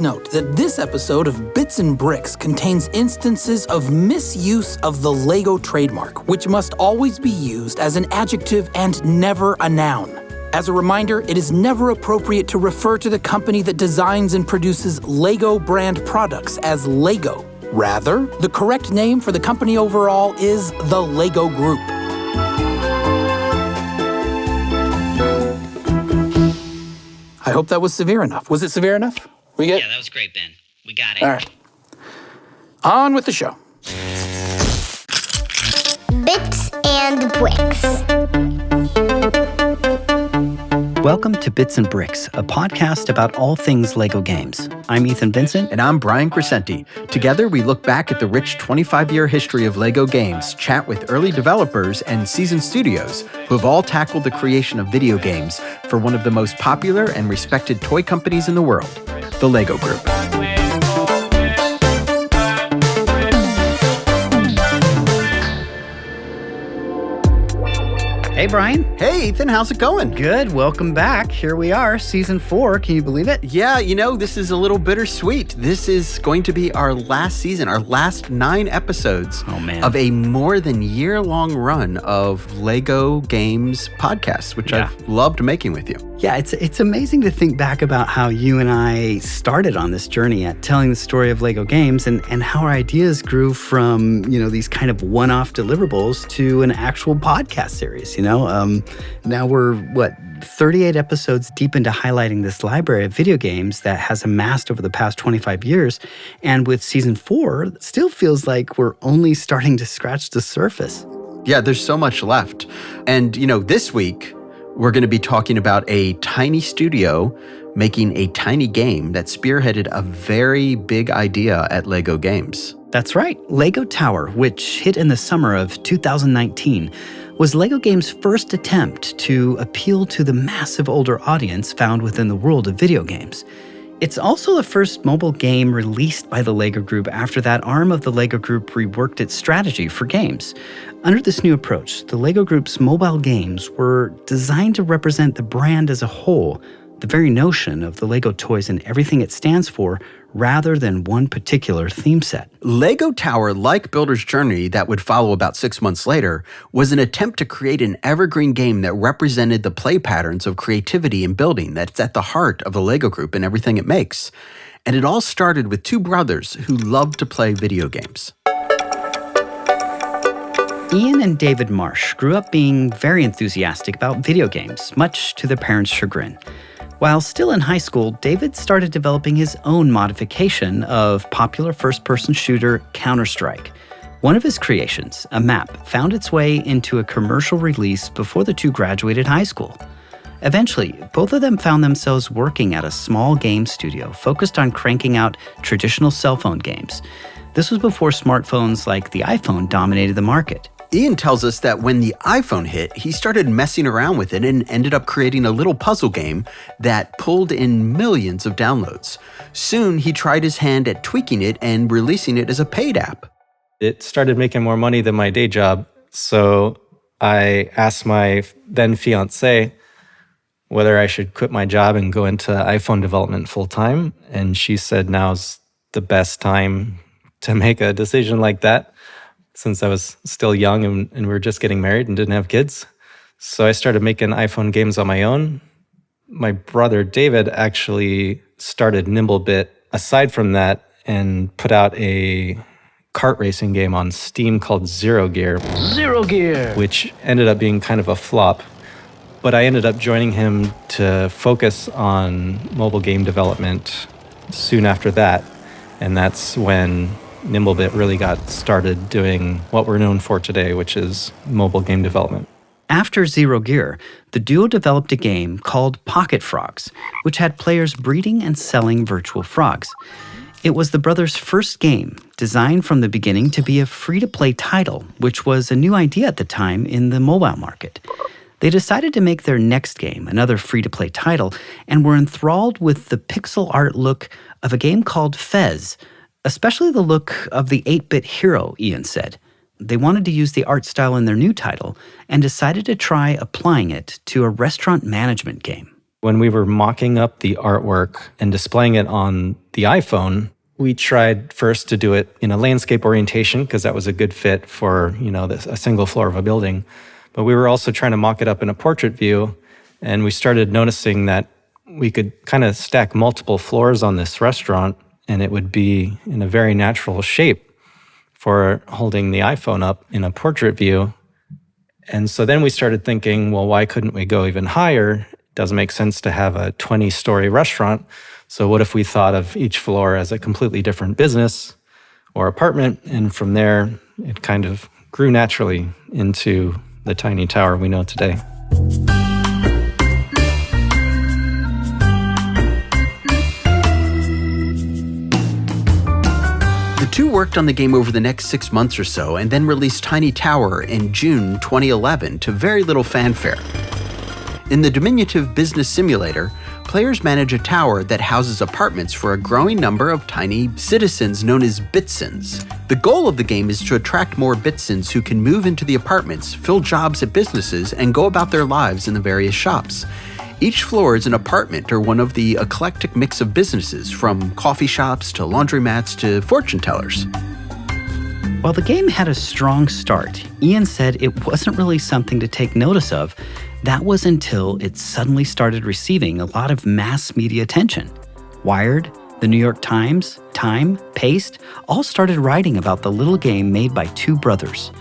note that this episode of Bits and Bricks contains instances of misuse of the Lego trademark, which must always be used as an adjective and never a noun. As a reminder, it is never appropriate to refer to the company that designs and produces Lego brand products as Lego. Rather, the correct name for the company overall is the Lego Group. I hope that was severe enough. Was it severe enough? Yeah, that was great, Ben. We got it. All right. On with the show. Bits and Bricks. Welcome to Bits and Bricks, a podcast about all things Lego games. I'm Ethan Vincent. And I'm Brian Crescenti. Together, we look back at the rich 25-year history of Lego games, chat with early developers and seasoned studios who have all tackled the creation of video games for one of the most popular and respected toy companies in the world, the Lego Group. Hey, Brian. Hey, Ethan, how's it going? Good. Welcome back. Here we are, season 4. Can you believe it? Yeah, this is a little bittersweet. This is going to be our last season, our last 9 episodes of a more than year-long run of Lego games podcasts, which I've loved making with you. Yeah, it's amazing to think back about how you and I started on this journey at telling the story of Lego games and how our ideas grew from, these kind of one-off deliverables to an actual podcast series, Now we're, 38 episodes deep into highlighting this library of video games that has amassed over the past 25 years. And with season 4, it still feels like we're only starting to scratch the surface. Yeah, there's so much left. And, this week, we're going to be talking about a tiny studio making a tiny game that spearheaded a very big idea at Lego Games. That's right. Lego Tower, which hit in the summer of 2019, was Lego Games' first attempt to appeal to the massive older audience found within the world of video games. It's also the first mobile game released by the Lego Group after that arm of the Lego Group reworked its strategy for games. Under this new approach, the Lego Group's mobile games were designed to represent the brand as a whole, the very notion of the Lego toys and everything it stands for, rather than one particular theme set. Lego Tower, like Builder's Journey that would follow about 6 months later, was an attempt to create an evergreen game that represented the play patterns of creativity and building that's at the heart of the Lego Group and everything it makes. And it all started with 2 brothers who loved to play video games. Ian and David Marsh grew up being very enthusiastic about video games, much to their parents' chagrin. While still in high school, David started developing his own modification of popular first-person shooter Counter-Strike. One of his creations, a map, found its way into a commercial release before the 2 graduated high school. Eventually, both of them found themselves working at a small game studio focused on cranking out traditional cell phone games. This was before smartphones like the iPhone dominated the market. Ian tells us that when the iPhone hit, he started messing around with it and ended up creating a little puzzle game that pulled in millions of downloads. Soon, he tried his hand at tweaking it and releasing it as a paid app. It started making more money than my day job, so I asked my then fiancée whether I should quit my job and go into iPhone development full-time, and she said now's the best time to make a decision like that, since I was still young and we were just getting married and didn't have kids. So I started making iPhone games on my own. My brother David actually started NimbleBit aside from that and put out a kart racing game on Steam called Zero Gear. Zero Gear! Which ended up being kind of a flop. But I ended up joining him to focus on mobile game development soon after that. And that's when NimbleBit really got started doing what we're known for today, which is mobile game development. After Zero Gear, the duo developed a game called Pocket Frogs, which had players breeding and selling virtual frogs. It was the brothers' first game, designed from the beginning to be a free-to-play title, which was a new idea at the time in the mobile market. They decided to make their next game, another free-to-play title, and were enthralled with the pixel art look of a game called Fez, especially the look of the 8-bit hero, Ian said. They wanted to use the art style in their new title and decided to try applying it to a restaurant management game. When we were mocking up the artwork and displaying it on the iPhone, we tried first to do it in a landscape orientation because that was a good fit for, a single floor of a building. But we were also trying to mock it up in a portrait view, and we started noticing that we could kind of stack multiple floors on this restaurant, and it would be in a very natural shape for holding the iPhone up in a portrait view. And so then we started thinking, well, why couldn't we go even higher? It doesn't make sense to have a 20-story restaurant. So what if we thought of each floor as a completely different business or apartment? And from there, it kind of grew naturally into the tiny tower we know today. The two worked on the game over the next 6 months or so and then released Tiny Tower in June 2011 to very little fanfare. In the diminutive business simulator, players manage a tower that houses apartments for a growing number of tiny citizens known as Bitsons. The goal of the game is to attract more Bitsons who can move into the apartments, fill jobs at businesses, and go about their lives in the various shops. Each floor is an apartment or one of the eclectic mix of businesses, from coffee shops to laundromats to fortune tellers. While the game had a strong start, Ian said it wasn't really something to take notice of. That was until it suddenly started receiving a lot of mass media attention. Wired, the New York Times, Time, Paste all started writing about the little game made by two brothers.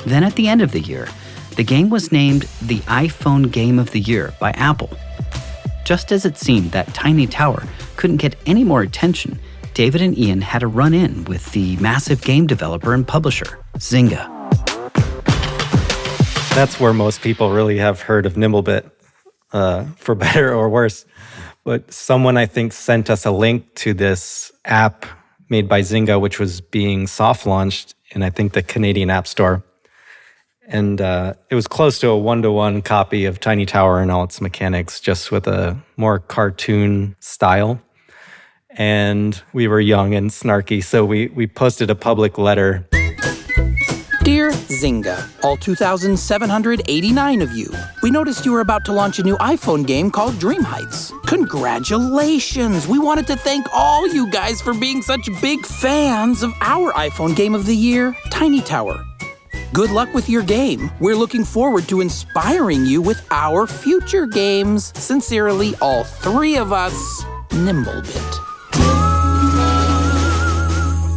Then at the end of the year, the game was named the iPhone Game of the Year by Apple. Just as it seemed that Tiny Tower couldn't get any more attention, David and Ian had a run-in with the massive game developer and publisher, Zynga. That's where most people really have heard of NimbleBit, for better or worse. But someone, I think, sent us a link to this app made by Zynga, which was being soft-launched in, I think, the Canadian App Store. And it was close to a one-to-one copy of Tiny Tower and all its mechanics, just with a more cartoon style. And we were young and snarky, so we posted a public letter. Dear Zynga, all 2,789 of you, we noticed you were about to launch a new iPhone game called Dream Heights. Congratulations! We wanted to thank all you guys for being such big fans of our iPhone Game of the Year, Tiny Tower. Good luck with your game. We're looking forward to inspiring you with our future games. Sincerely, all three of us, NimbleBit.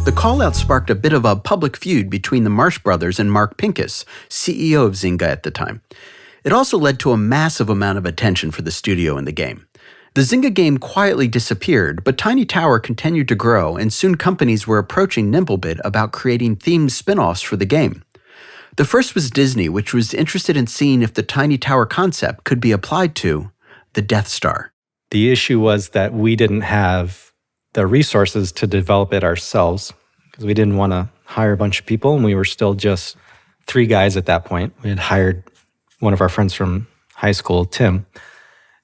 The call-out sparked a bit of a public feud between the Marsh brothers and Mark Pincus, CEO of Zynga at the time. It also led to a massive amount of attention for the studio and the game. The Zynga game quietly disappeared, but Tiny Tower continued to grow, and soon companies were approaching NimbleBit about creating themed spin-offs for the game. The first was Disney, which was interested in seeing if the Tiny Tower concept could be applied to the Death Star. The issue was that we didn't have the resources to develop it ourselves because we didn't want to hire a bunch of people, and we were still just 3 guys at that point. We had hired one of our friends from high school, Tim.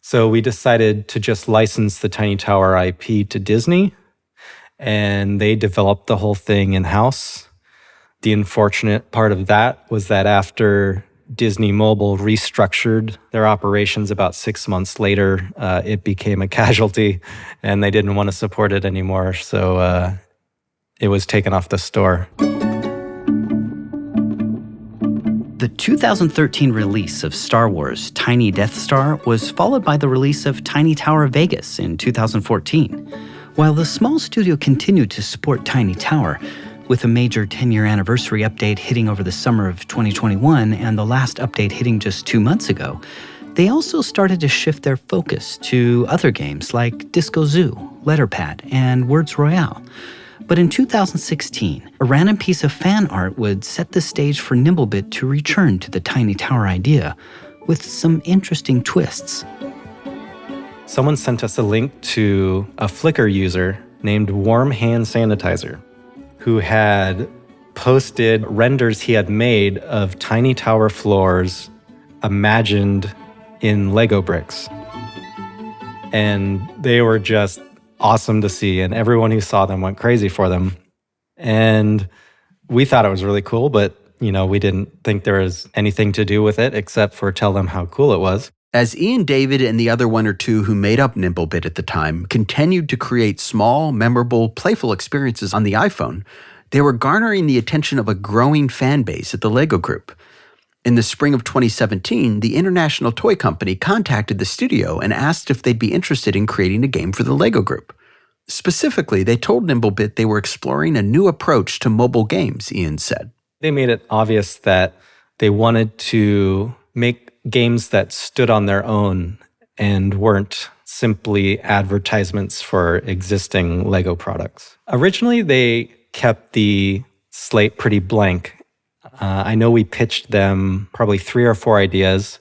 So we decided to just license the Tiny Tower IP to Disney, and they developed the whole thing in-house. The unfortunate part of that was that after Disney Mobile restructured their operations about 6 months later, it became a casualty, and they didn't want to support it anymore. So it was taken off the store. The 2013 release of Star Wars Tiny Death Star was followed by the release of Tiny Tower Vegas in 2014. While the small studio continued to support Tiny Tower, with a major 10-year anniversary update hitting over the summer of 2021 and the last update hitting just 2 months ago, they also started to shift their focus to other games like Disco Zoo, Letterpad, and Words Royale. But in 2016, a random piece of fan art would set the stage for NimbleBit to return to the Tiny Tower idea with some interesting twists. Someone sent us a link to a Flickr user named Warm Hand Sanitizer, who had posted renders he had made of Tiny Tower floors imagined in Lego bricks. And they were just awesome to see, and everyone who saw them went crazy for them. And we thought it was really cool, but we didn't think there was anything to do with it except for tell them how cool it was. As Ian David and the other one or two who made up NimbleBit at the time continued to create small, memorable, playful experiences on the iPhone, they were garnering the attention of a growing fan base at the LEGO Group. In the spring of 2017, the International Toy Company contacted the studio and asked if they'd be interested in creating a game for the LEGO Group. Specifically, they told NimbleBit they were exploring a new approach to mobile games, Ian said. They made it obvious that they wanted to make games that stood on their own and weren't simply advertisements for existing LEGO products. Originally, they kept the slate pretty blank. I know we pitched them probably 3 or 4 ideas,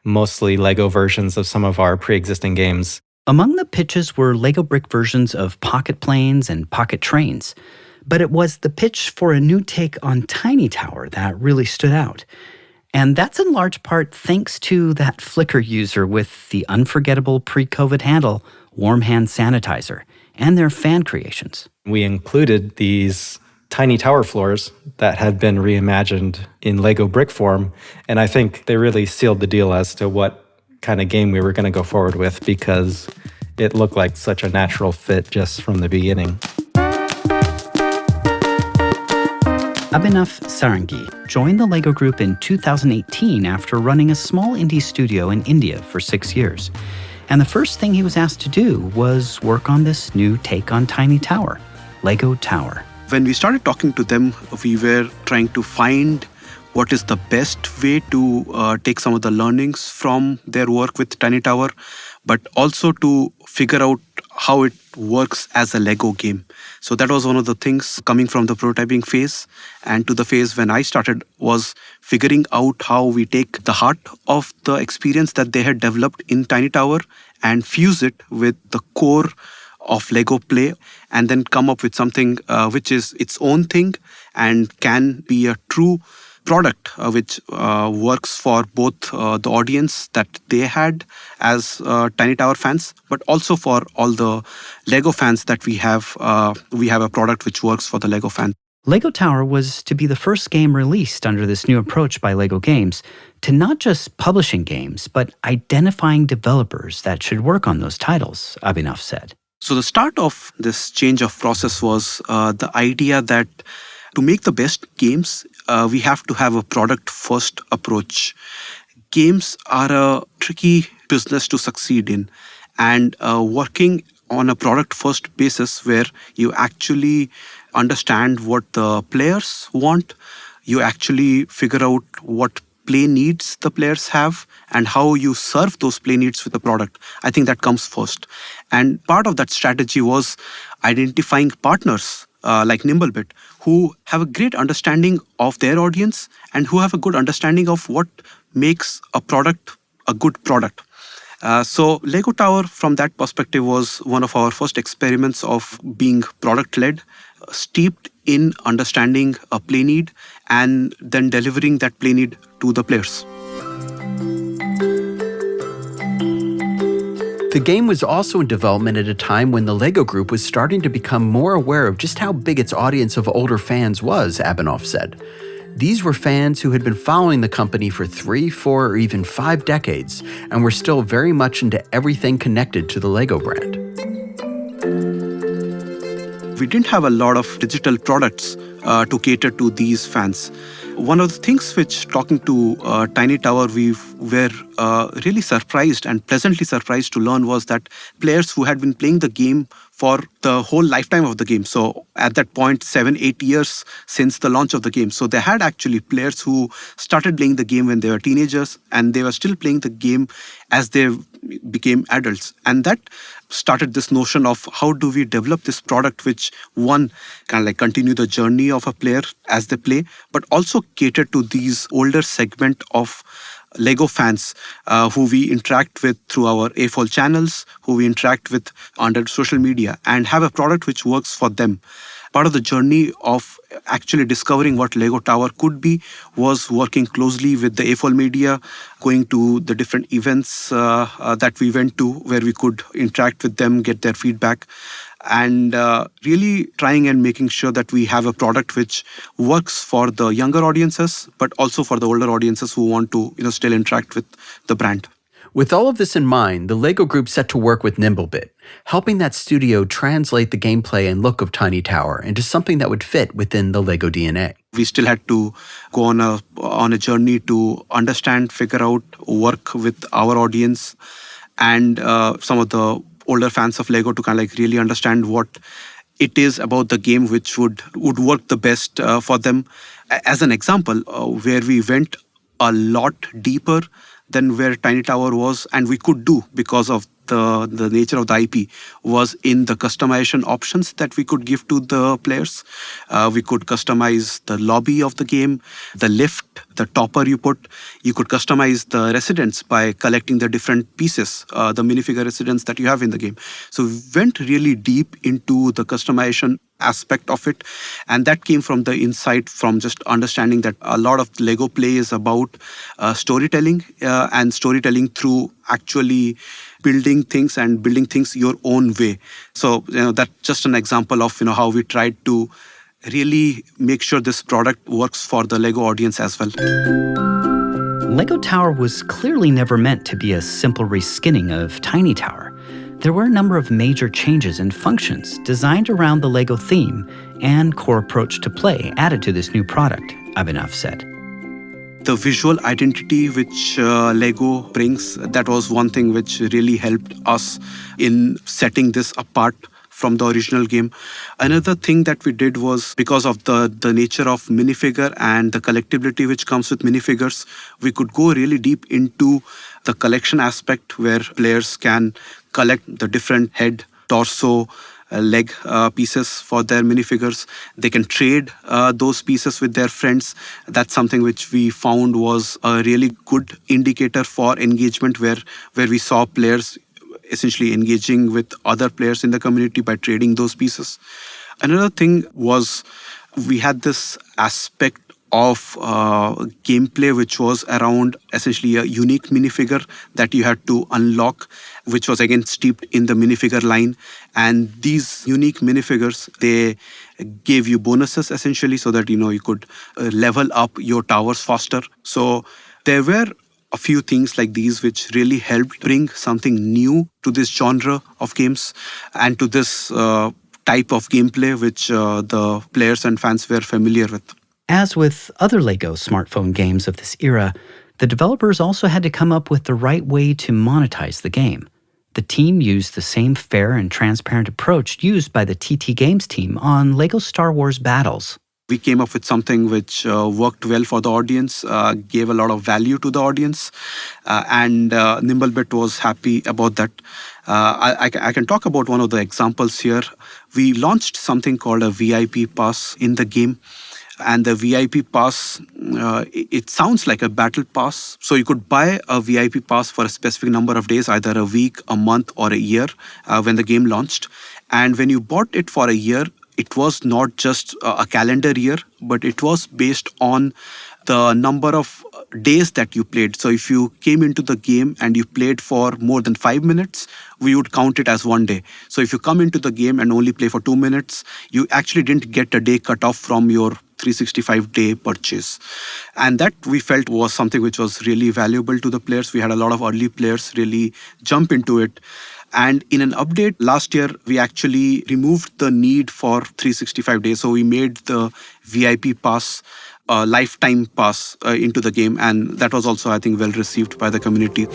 mostly LEGO versions of some of our pre-existing games. Among the pitches were LEGO brick versions of Pocket Planes and Pocket Trains. But it was the pitch for a new take on Tiny Tower that really stood out. And that's in large part thanks to that Flickr user with the unforgettable pre-COVID handle, Warm Hand Sanitizer, and their fan creations. We included these tiny tower floors that had been reimagined in Lego brick form, and I think they really sealed the deal as to what kind of game we were going to go forward with because it looked like such a natural fit just from the beginning. Abhinav Sarangi joined the LEGO Group in 2018 after running a small indie studio in India for 6 years. And the first thing he was asked to do was work on this new take on Tiny Tower, LEGO Tower. When we started talking to them, we were trying to find what is the best way to take some of the learnings from their work with Tiny Tower, but also to figure out how it works as a Lego game. So that was one of the things coming from the prototyping phase and to the phase when I started was figuring out how we take the heart of the experience that they had developed in Tiny Tower and fuse it with the core of Lego play and then come up with something which is its own thing and can be a true product which works for both the audience that they had as Tiny Tower fans, but also for all the Lego fans that we have a product which works for the Lego fan. LEGO Tower was to be the first game released under this new approach by LEGO Games to not just publishing games, but identifying developers that should work on those titles, Abhinav said. So the start of this change of process was the idea that to make the best games, we have to have a product-first approach. Games are a tricky business to succeed in, and working on a product-first basis where you actually understand what the players want, you actually figure out what play needs the players have and how you serve those play needs with the product. I think that comes first. And part of that strategy was identifying partners like NimbleBit who have a great understanding of their audience and who have a good understanding of what makes a product a good product. So Lego Tower from that perspective was one of our first experiments of being product-led, steeped in understanding a play need and then delivering that play need to the players. The game was also in development at a time when the LEGO Group was starting to become more aware of just how big its audience of older fans was, Abhinav said. These were fans who had been following the company for 3, 4, or even 5 decades and were still very much into everything connected to the LEGO brand. We didn't have a lot of digital products to cater to these fans. One of the things which, talking to Tiny Tower, we were really surprised and pleasantly surprised to learn was that players who had been playing the game for the whole lifetime of the game. So at that point, 7-8 years since the launch of the game. So they had actually players who started playing the game when they were teenagers and they were still playing the game as they became adults. And that started this notion of how do we develop this product which, one, kind of like continue the journey of a player as they play, but also cater to these older segment of Lego fans who we interact with through our AFOL channels, who we interact with under social media, and have a product which works for them. Part of the journey of actually discovering what Lego Tower could be was working closely with the AFOL media, going to the different events that we went to where we could interact with them, get their feedback, and really trying and making sure that we have a product which works for the younger audiences, but also for the older audiences who want to still interact with the brand. With all of this in mind, the LEGO Group set to work with NimbleBit, helping that studio translate the gameplay and look of Tiny Tower into something that would fit within the LEGO DNA. We still had to go on a journey to understand, figure out, work with our audience and some of the older fans of LEGO to kind of like really understand what it is about the game which would work the best for them. As an example, where we went a lot deeper than where Tiny Tower was, and we could do because of the nature of the IP, was in the customization options that we could give to the players. We could customize the lobby of the game, the lift, the topper you put. You could customize the residents by collecting the different pieces, the minifigure residents that you have in the game. So we went really deep into the customization aspect of it, and that came from the insight from just understanding that a lot of LEGO play is about storytelling and storytelling through actually building things and building things your own way. So that's just an example of how we tried to really make sure this product works for the LEGO audience as well. LEGO Tower was clearly never meant to be a simple reskinning of Tiny Tower. There were a number of major changes and functions designed around the LEGO theme and core approach to play added to this new product, Abhinav said. The visual identity which LEGO brings, that was one thing which really helped us in setting this apart from the original game. Another thing that we did was, because of the nature of minifigure and the collectability which comes with minifigures, we could go really deep into the collection aspect where players can collect the different head, torso, leg pieces for their minifigures. They can trade those pieces with their friends. That's something which we found was a really good indicator for engagement, where we saw players essentially engaging with other players in the community by trading those pieces. Another thing was we had this aspect of gameplay which was around essentially a unique minifigure that you had to unlock, which was again steeped in the minifigure line. And these unique minifigures, they gave you bonuses essentially so that you could level up your towers faster. So there were a few things like these which really helped bring something new to this genre of games and to this type of gameplay which the players and fans were familiar with. As with other LEGO smartphone games of this era, the developers also had to come up with the right way to monetize the game. The team used the same fair and transparent approach used by the TT Games team on LEGO Star Wars Battles. We came up with something which worked well for the audience, gave a lot of value to the audience, and NimbleBit was happy about that. I can talk about one of the examples here. We launched something called a VIP pass in the game. And the VIP pass, it sounds like a battle pass. So you could buy a VIP pass for a specific number of days, either a week, a month, or a year when the game launched. And when you bought it for a year, it was not just a calendar year, but it was based on the number of days that you played. So if you came into the game and you played for more than 5 minutes, we would count it as one day. So if you come into the game and only play for 2 minutes, you actually didn't get a day cut off from your 365-day purchase. And that we felt was something which was really valuable to the players. We had a lot of early players really jump into it. And in an update last year, we actually removed the need for 365 days. So we made the VIP pass a lifetime pass into the game. And that was also, I think, well received by the community.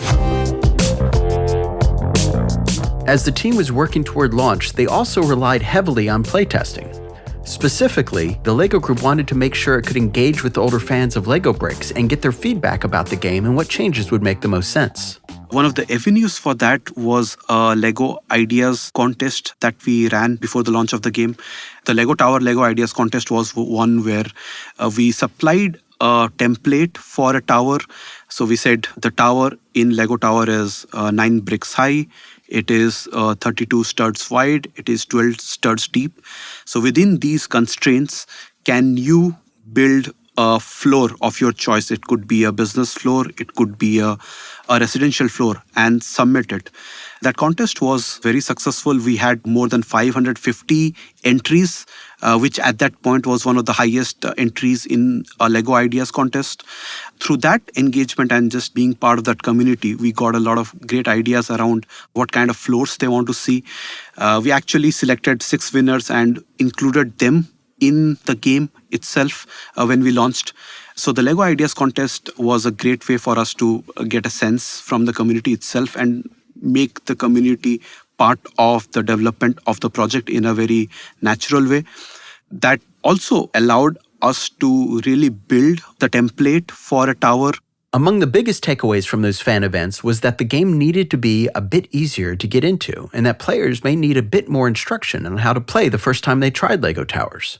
As the team was working toward launch, they also relied heavily on playtesting. Specifically, the LEGO Group wanted to make sure it could engage with older fans of LEGO bricks and get their feedback about the game and what changes would make the most sense. One of the avenues for that was a LEGO Ideas contest that we ran before the launch of the game. The LEGO Tower LEGO Ideas contest was one where we supplied a template for a tower. So we said the tower in LEGO Tower is 9 bricks high. It is 32 studs wide. It is 12 studs deep. So within these constraints, can you build a floor of your choice. It could be a business floor, it could be a residential floor, and submit it. That contest was very successful. We had more than 550 entries, which at that point was one of the highest entries in a Lego Ideas contest. Through that engagement and just being part of that community, we got a lot of great ideas around what kind of floors they want to see. We actually selected 6 winners and included them in the game itself when we launched. So the Lego Ideas contest was a great way for us to get a sense from the community itself and make the community part of the development of the project in a very natural way. That also allowed us to really build the template for a tower. Among the biggest takeaways from those fan events was that the game needed to be a bit easier to get into, and that players may need a bit more instruction on how to play the first time they tried Lego Towers.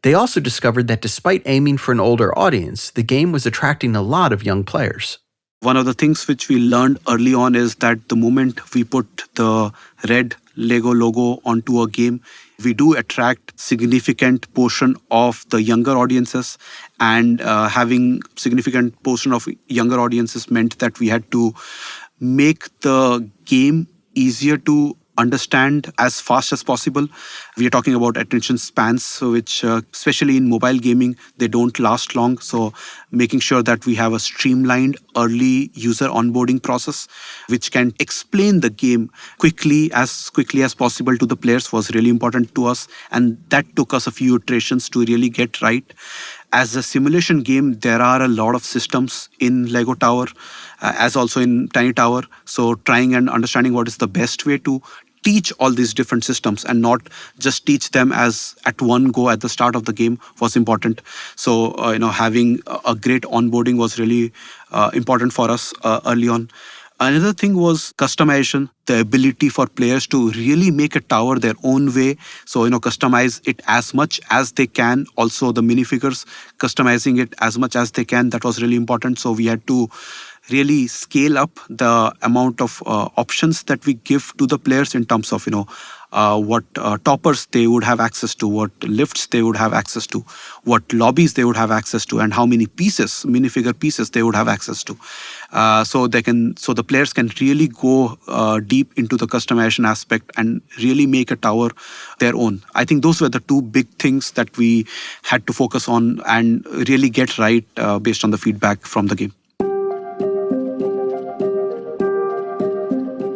They also discovered that despite aiming for an older audience, the game was attracting a lot of young players. One of the things which we learned early on is that the moment we put the red Lego logo onto a game, we do attract significant portion of the younger audiences, and having significant portion of younger audiences meant that we had to make the game easier to understand as fast as possible. We are talking about attention spans, which especially in mobile gaming, they don't last long. So making sure that we have a streamlined early user onboarding process, which can explain the game quickly as possible to the players, was really important to us. And that took us a few iterations to really get right. As a simulation game, there are a lot of systems in Lego Tower, as also in Tiny Tower. So trying and understanding what is the best way to teach all these different systems and not just teach them as at one go at the start of the game was important. So, having a great onboarding was really important for us early on. Another thing was customization, the ability for players to really make a tower their own way. So, customize it as much as they can. Also, the minifigures, customizing it as much as they can. That was really important. So, we had to really scale up the amount of options that we give to the players in terms of, what toppers they would have access to, what lifts they would have access to, what lobbies they would have access to, and how many pieces, minifigure pieces they would have access to. So the players can really go deep into the customization aspect and really make a tower their own. I think those were the 2 big things that we had to focus on and really get right based on the feedback from the game.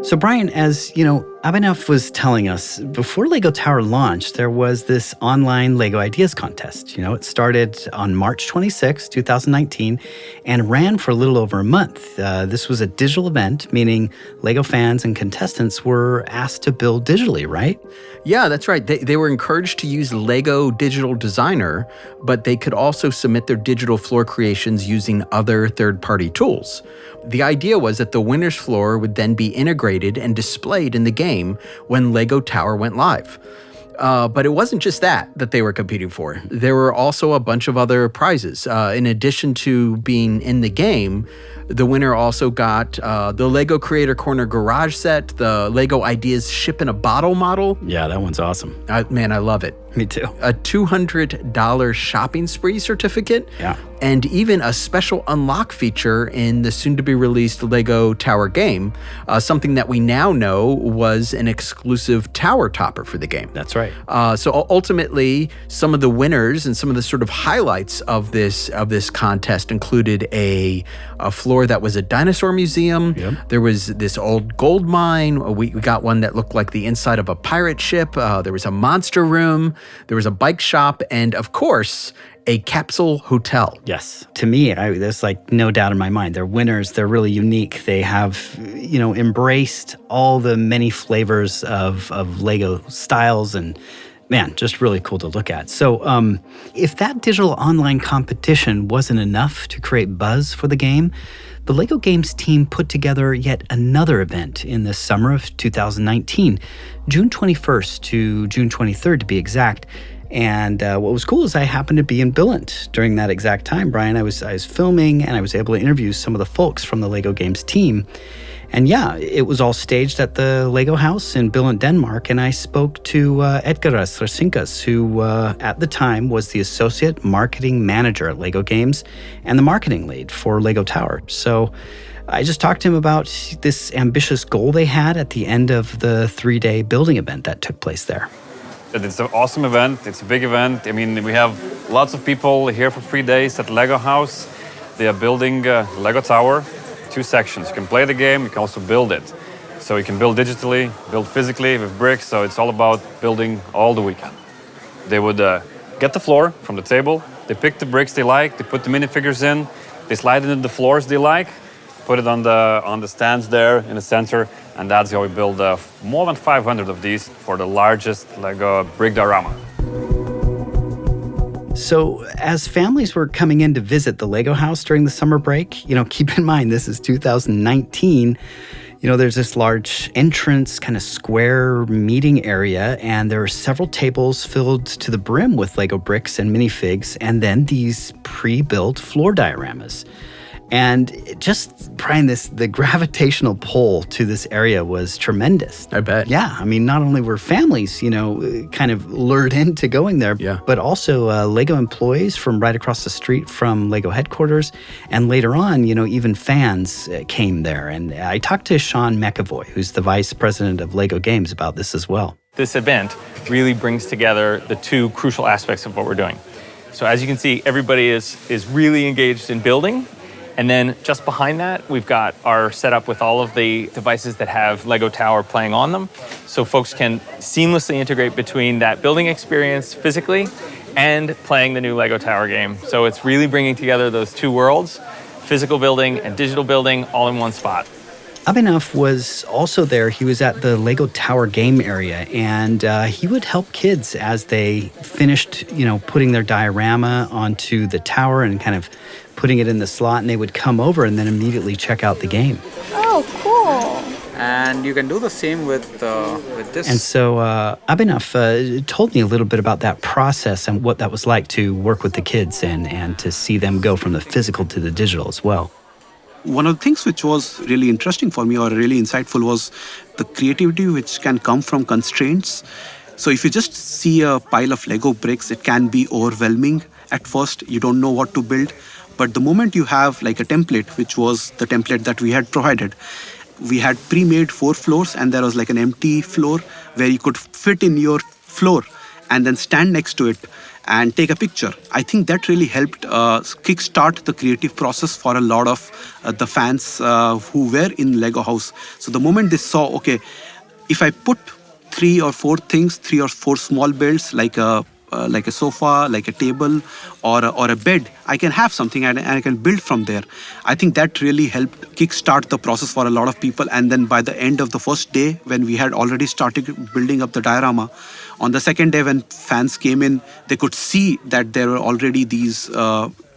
So Brian, as Abhinav was telling us, before Lego Tower launched, there was this online Lego Ideas contest. It started on March 26, 2019, and ran for a little over a month. This was a digital event, meaning Lego fans and contestants were asked to build digitally, right? Yeah, that's right. They were encouraged to use Lego Digital Designer, but they could also submit their digital floor creations using other third-party tools. The idea was that the winner's floor would then be integrated and displayed in the game when Lego Tower went live. But it wasn't just that they were competing for. There were also a bunch of other prizes. In addition to being in the game, the winner also got the Lego Creator Corner garage set, the Lego Ideas Ship in a Bottle model. Yeah, that one's awesome. Man, I love it. Me too. A $200 shopping spree certificate. Yeah. And even a special unlock feature in the soon-to-be-released Lego Tower game, something that we now know was an exclusive tower topper for the game. That's right. So ultimately, some of the winners and some of the sort of highlights of this contest included a floor that was a dinosaur museum. Yep. There was this old gold mine. We got one that looked like the inside of a pirate ship. There was a monster room. There was a bike shop. And of course, a capsule hotel. Yes. To me, there's no doubt in my mind. They're winners. They're really unique. They have, embraced all the many flavors of Lego styles and, man, just really cool to look at. So if that digital online competition wasn't enough to create buzz for the game, the LEGO Games team put together yet another event in the summer of 2019, June 21st to June 23rd to be exact. And what was cool is I happened to be in Billund during that exact time, Brian. I was filming and I was able to interview some of the folks from the LEGO Games team. And yeah, it was all staged at the Lego house in Billund, Denmark. And I spoke to Edgaras Rasinkas, who at the time was the associate marketing manager at Lego Games and the marketing lead for Lego Tower. So I just talked to him about this ambitious goal they had at the end of the 3-day building event that took place there. It's an awesome event. It's a big event. I mean, we have lots of people here for 3 days at Lego House. They are building Lego Tower, 2 sections. You can play the game, you can also build it. So you can build digitally, build physically with bricks. So it's all about building all the weekend. They would get the floor from the table. They pick the bricks they like. They put the minifigures in. They slide it into the floors they like. Put it on the stands there in the center, and that's how we build more than 500 of these for the largest Lego brick diorama. So as families were coming in to visit the Lego house during the summer break, keep in mind this is 2019, there's this large entrance kind of square meeting area, and there are several tables filled to the brim with Lego bricks and minifigs, and then these pre-built floor dioramas. And just, Brian, the gravitational pull to this area was tremendous. I bet. Yeah. I mean, not only were families, kind of lured into going there, but also Lego employees from right across the street from Lego headquarters. And later on, even fans came there. And I talked to Sean McAvoy, who's the vice president of Lego Games, about this as well. This event really brings together the 2 crucial aspects of what we're doing. So as you can see, everybody is really engaged in building. And then just behind that, we've got our setup with all of the devices that have Lego Tower playing on them. So folks can seamlessly integrate between that building experience physically and playing the new Lego Tower game. So it's really bringing together those 2 worlds, physical building and digital building, all in one spot. Abhinav was also there. He was at the Lego Tower game area, and he would help kids as they finished, putting their diorama onto the tower and kind of putting it in the slot, and they would come over and then immediately check out the game. Oh, cool. And you can do the same with this. And so Abhinav told me a little bit about that process and what that was like to work with the kids and to see them go from the physical to the digital as well. One of the things which was really interesting for me or really insightful was the creativity which can come from constraints. So if you just see a pile of Lego bricks, it can be overwhelming at first. You don't know what to build. But the moment you have like a template, which was the template that we had provided, we had pre-made 4 floors and there was like an empty floor where you could fit in your floor and then stand next to it and take a picture. I think that really helped kickstart the creative process for a lot of the fans who were in Lego House. So the moment they saw, okay, if I put 3 or 4 things, 3 or 4 small builds like a sofa, like a table, or a bed, I can have something and I can build from there. I think that really helped kickstart the process for a lot of people. And then by the end of the first day, when we had already started building up the diorama, on the second day when fans came in, they could see that there were already these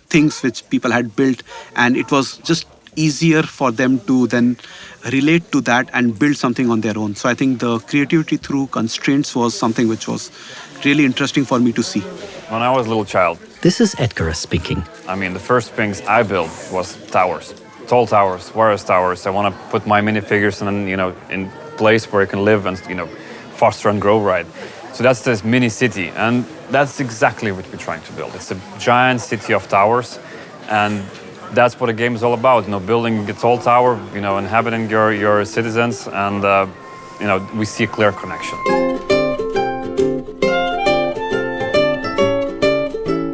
things which people had built, and it was just easier for them to then relate to that and build something on their own. So I think the creativity through constraints was something which was really interesting for me to see. When I was a little child, This is Edgaras speaking. I mean, the first things I built was towers, tall towers, wireless towers. I want to put my minifigures in place where it can live and foster and grow right. So that's this mini city, and that's exactly what we're trying to build. It's a giant city of towers, and that's what the game is all about. Building a tall tower, inhabiting your citizens, and we see a clear connection.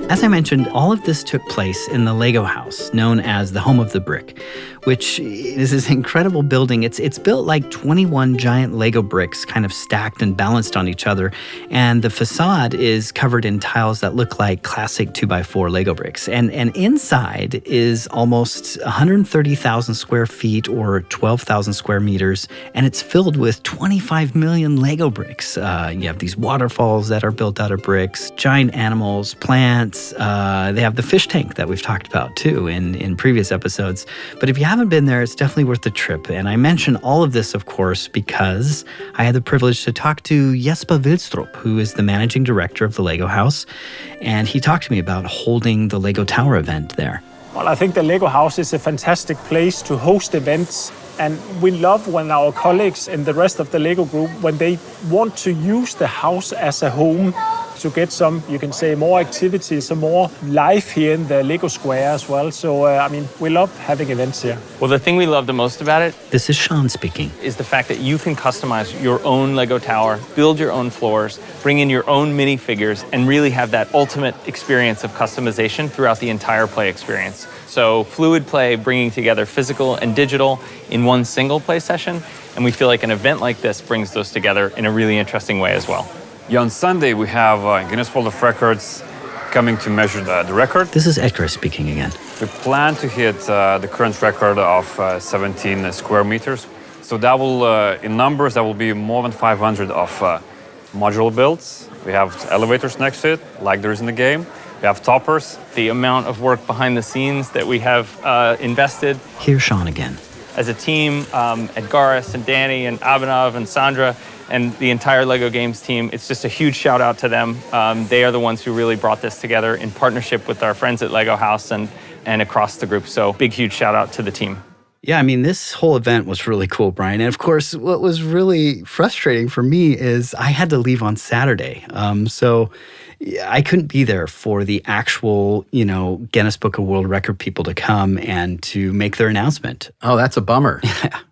As I mentioned, all of this took place in the Lego house, known as the Home of the Brick, which is this incredible building. It's built like 21 giant Lego bricks kind of stacked and balanced on each other, and the facade is covered in tiles that look like classic 2x4 Lego bricks. And inside is almost 130,000 square feet or 12,000 square meters, and it's filled with 25 million Lego bricks. You have these waterfalls that are built out of bricks, giant animals, plants. They have the fish tank that we've talked about too in previous episodes. But if you haven't been there, it's definitely worth the trip. And I mention all of this, of course, because I had the privilege to talk to Jesper Vilstrup, who is the managing director of the Lego House. And he talked to me about holding the Lego Tower event there. Well, I think the Lego House is a fantastic place to host events. And we love when our colleagues in the rest of the Lego group, when they want to use the house as a home to get some, you can say, more activities, some more life here in the Lego Square as well. So, we love having events here. Well, the thing we love the most about it, This is Sean speaking. is the fact that you can customize your own Lego tower, build your own floors, bring in your own minifigures, and really have that ultimate experience of customization throughout the entire play experience. So fluid play, bringing together physical and digital in one single play session, and we feel like an event like this brings those together in a really interesting way as well. Yeah, on Sunday, we have Guinness World of Records coming to measure the record. This is Edgar speaking again. We plan to hit the current record of 17 square meters. So that will, in numbers, that will be more than 500 of modular builds. We have elevators next to it, like there is in the game. We have toppers. The amount of work behind the scenes that we have invested. Here's Sean again. As a team, Edgaris and Danny and Abhinav and Sandra and the entire LEGO Games team, it's just a huge shout out to them. They are the ones who really brought this together in partnership with our friends at LEGO House and across the group. So big, huge shout out to the team. Yeah, I mean, this whole event was really cool, Brian. And of course, what was really frustrating for me is I had to leave on Saturday. So I couldn't be there for the actual, Guinness Book of World Record people to come and to make their announcement. Oh, that's a bummer.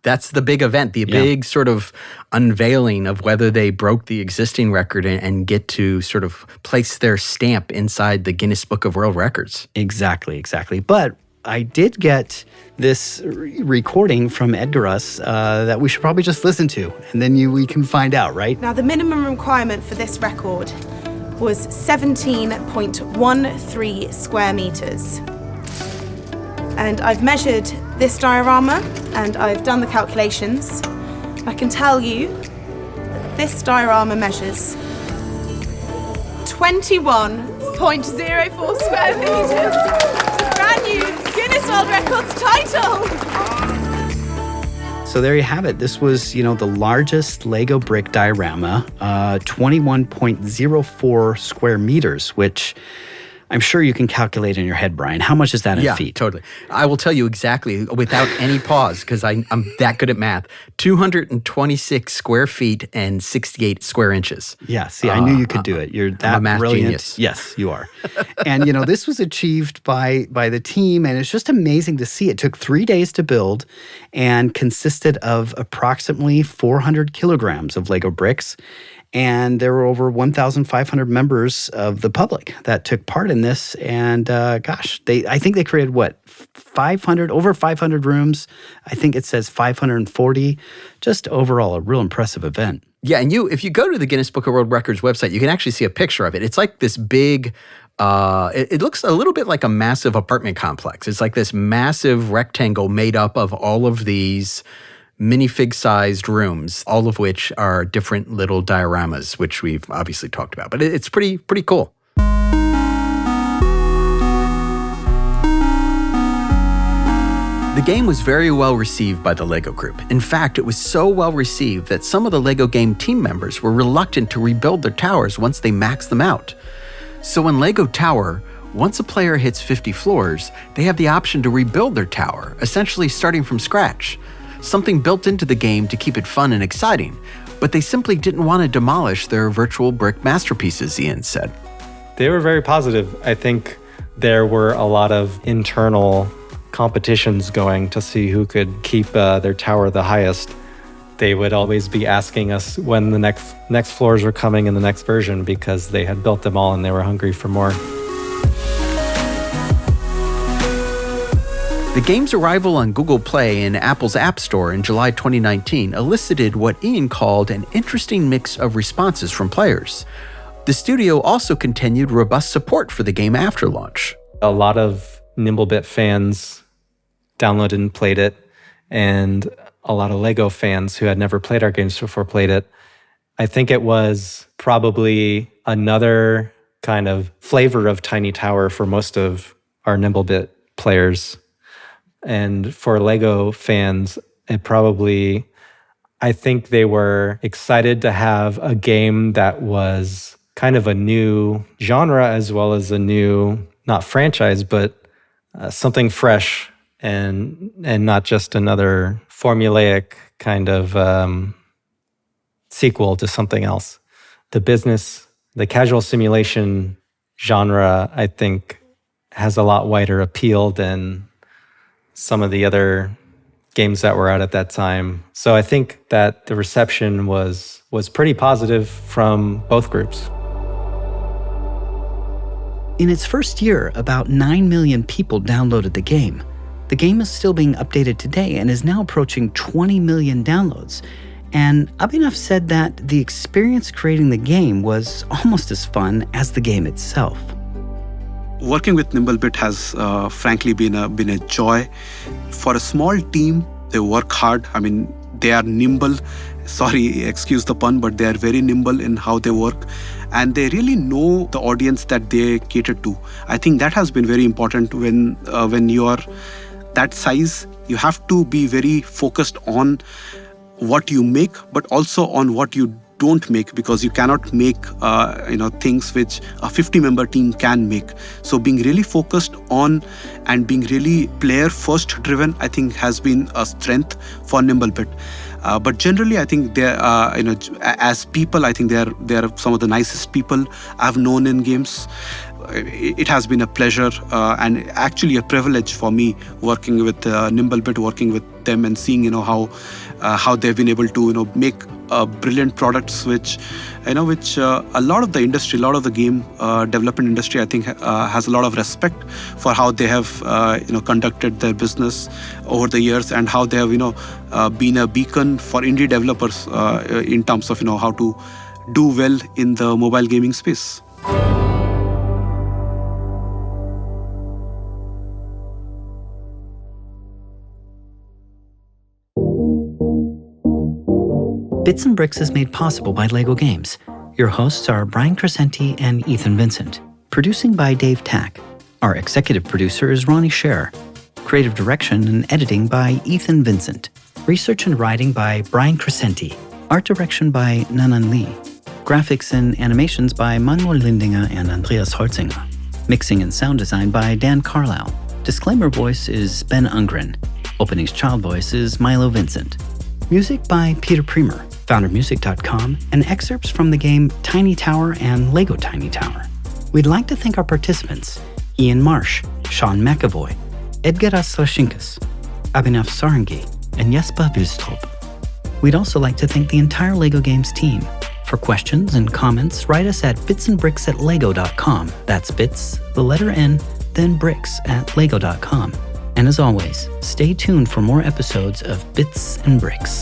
That's the big event, the big sort of unveiling of whether they broke the existing record and get to sort of place their stamp inside the Guinness Book of World Records. Exactly. But I did get this recording from Edgaris that we should probably just listen to, and then we can find out, right? Now, the minimum requirement for this record was 17.13 square meters. And I've measured this diorama, and I've done the calculations. I can tell you that this diorama measures 21.04 square meters. It's a brand new Guinness World Records title. So there you have it. This was, the largest Lego brick diorama, 21.04 square meters, which I'm sure you can calculate in your head, Brian. How much is that in feet? Yeah, totally. I will tell you exactly without any pause because I'm that good at math. 226 square feet and 68 square inches. Yeah, see, I knew you could do it. You're that I'm a math brilliant. genius. Yes, you are. And, this was achieved by the team, and it's just amazing to see. It took 3 days to build and consisted of approximately 400 kilograms of Lego bricks. And there were over 1,500 members of the public that took part in this. And I think they created over 500 rooms. I think it says 540. Just overall, a real impressive event. Yeah, and if you go to the Guinness Book of World Records website, you can actually see a picture of it. It's like this big, it looks a little bit like a massive apartment complex. It's like this massive rectangle made up of all of these minifig-sized rooms, all of which are different little dioramas, which we've obviously talked about. But it's pretty cool. The game was very well received by the LEGO group. In fact, it was so well received that some of the LEGO game team members were reluctant to rebuild their towers once they maxed them out. So in LEGO Tower, once a player hits 50 floors, they have the option to rebuild their tower, essentially starting from scratch. Something built into the game to keep it fun and exciting, but they simply didn't want to demolish their virtual brick masterpieces, Ian said. They were very positive. I think there were a lot of internal competitions going to see who could keep their tower the highest. They would always be asking us when the next floors were coming in the next version because they had built them all and they were hungry for more. The game's arrival on Google Play and Apple's App Store in July 2019 elicited what Ian called an interesting mix of responses from players. The studio also continued robust support for the game after launch. A lot of NimbleBit fans downloaded and played it, and a lot of LEGO fans who had never played our games before played it. I think it was probably another kind of flavor of Tiny Tower for most of our NimbleBit players. And for LEGO fans, I think they were excited to have a game that was kind of a new genre as well as a new, not franchise, but something fresh and not just another formulaic kind of sequel to something else. The business, the casual simulation genre, I think, has a lot wider appeal than some of the other games that were out at that time. So I think that the reception was pretty positive from both groups. In its first year, about 9 million people downloaded the game. The game is still being updated today and is now approaching 20 million downloads. And Abhinav said that the experience creating the game was almost as fun as the game itself. Working with NimbleBit has frankly been a joy. For a small team, they work hard. I mean, they are nimble. Sorry, excuse the pun, but they are very nimble in how they work. And they really know the audience that they cater to. I think that has been very important when you are that size. You have to be very focused on what you make, but also on what you don't make, because you cannot make things which a 50-member team can make. So being really focused on and being really player first driven, I think, has been a strength for NimbleBit. But generally, I think they're as people, I think they are some of the nicest people I've known in games. It has been a pleasure and actually a privilege for me working with NimbleBit, working with them and seeing how they've been able to make brilliant products which a lot of the industry, a lot of the game development industry, I think has a lot of respect for how they have conducted their business over the years, and how they have been a beacon for indie developers in terms of how to do well in the mobile gaming space. Bits and Bricks is made possible by LEGO Games. Your hosts are Brian Crescenti and Ethan Vincent. Producing by Dave Tack. Our executive producer is Ronnie Scher. Creative direction and editing by Ethan Vincent. Research and writing by Brian Crescenti. Art direction by Nanan Lee. Graphics and animations by Manuel Lindinger and Andreas Holzinger. Mixing and sound design by Dan Carlisle. Disclaimer voice is Ben Ungren. Opening's child voice is Milo Vincent. Music by Peter Premer, foundermusic.com, and excerpts from the game Tiny Tower and Lego Tiny Tower. We'd like to thank our participants, Ian Marsh, Sean McAvoy, Edgar Astrashinkas, Abhinav Sarangi, and Jesper Vilstrup. We'd also like to thank the entire LEGO Games team. For questions and comments, write us at bitsandbricks@lego.com. That's bits, the letter N, then bricks@lego.com. And as always, stay tuned for more episodes of Bits and Bricks.